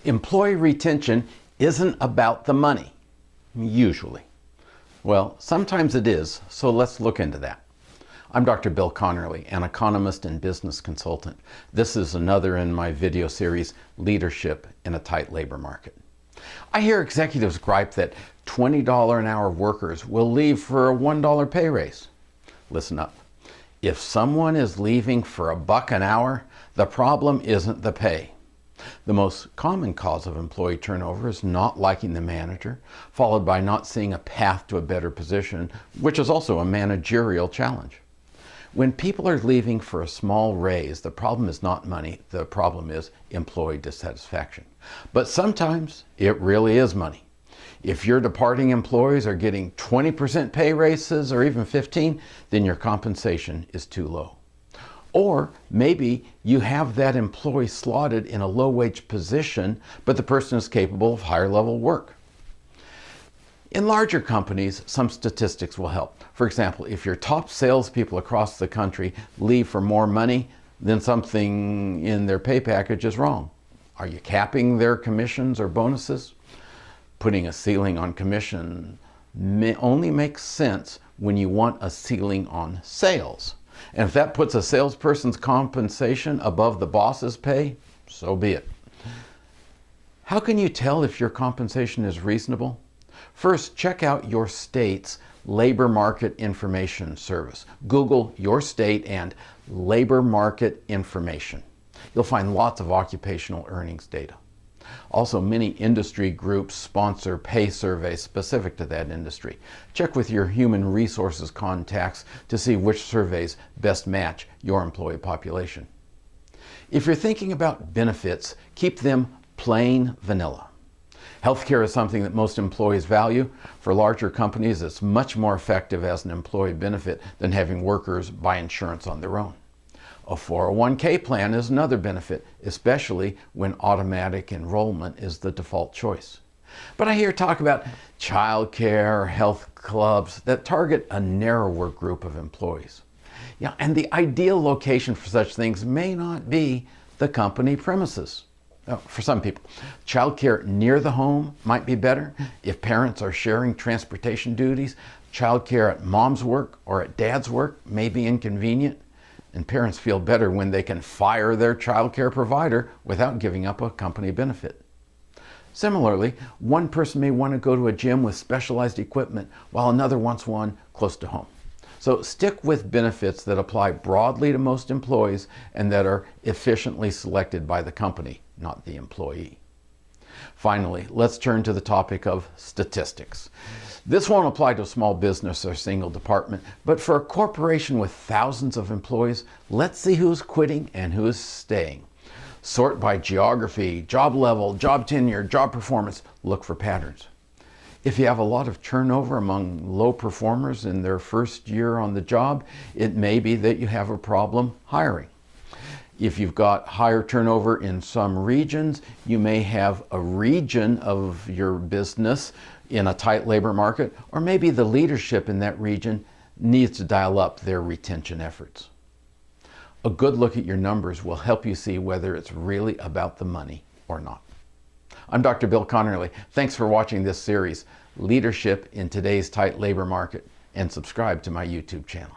Employee retention isn't about the money, usually. Well, sometimes it is, so let's look into that. I'm Dr. Bill Connerly, an economist and business consultant. This is another in my video series, Leadership in a Tight Labor Market. I hear executives gripe that $20 an hour workers will leave for a $1 pay raise. Listen up. If someone is leaving for $1 an hour, the problem isn't the pay. The most common cause of employee turnover is not liking the manager, followed by not seeing a path to a better position, which is also a managerial challenge. When people are leaving for a small raise, the problem is not money, the problem is employee dissatisfaction. But sometimes it really is money. If your departing employees are getting 20% pay raises or even 15%, then your compensation is too low. Or maybe you have that employee slotted in a low-wage position, but the person is capable of higher-level work. In larger companies, some statistics will help. For example, if your top salespeople across the country leave for more money, then something in their pay package is wrong. Are you capping their commissions or bonuses? Putting a ceiling on commission only makes sense when you want a ceiling on sales. And if that puts a salesperson's compensation above the boss's pay, so be it. How can you tell if your compensation is reasonable? First, check out your state's labor market information service. Google your state and labor market information. You'll find lots of occupational earnings data. Also, many industry groups sponsor pay surveys specific to that industry. Check with your human resources contacts to see which surveys best match your employee population. If you're thinking about benefits, keep them plain vanilla. Healthcare is something that most employees value. For larger companies, it's much more effective as an employee benefit than having workers buy insurance on their own. A 401k plan is another benefit, especially when automatic enrollment is the default choice. But I hear talk about childcare or health clubs that target a narrower group of employees. Yeah, and the ideal location for such things may not be the company premises. For some people, childcare near the home might be better. If parents are sharing transportation duties, childcare at mom's work or at dad's work may be inconvenient. And parents feel better when they can fire their child care provider without giving up a company benefit. Similarly, one person may want to go to a gym with specialized equipment while another wants one close to home. So stick with benefits that apply broadly to most employees and that are efficiently selected by the company, not the employee. Finally, let's turn to the topic of statistics. This won't apply to a small business or single department, but for a corporation with thousands of employees, let's see who's quitting and who's staying. Sort by geography, job level, job tenure, job performance. Look for patterns. If you have a lot of turnover among low performers in their first year on the job, it may be that you have a problem hiring. If you've got higher turnover in some regions, you may have a region of your business in a tight labor market, or maybe the leadership in that region needs to dial up their retention efforts. A good look at your numbers will help you see whether it's really about the money or not. I'm Dr. Bill Connerly. Thanks for watching this series, Leadership in Today's Tight Labor Market, and subscribe to my YouTube channel.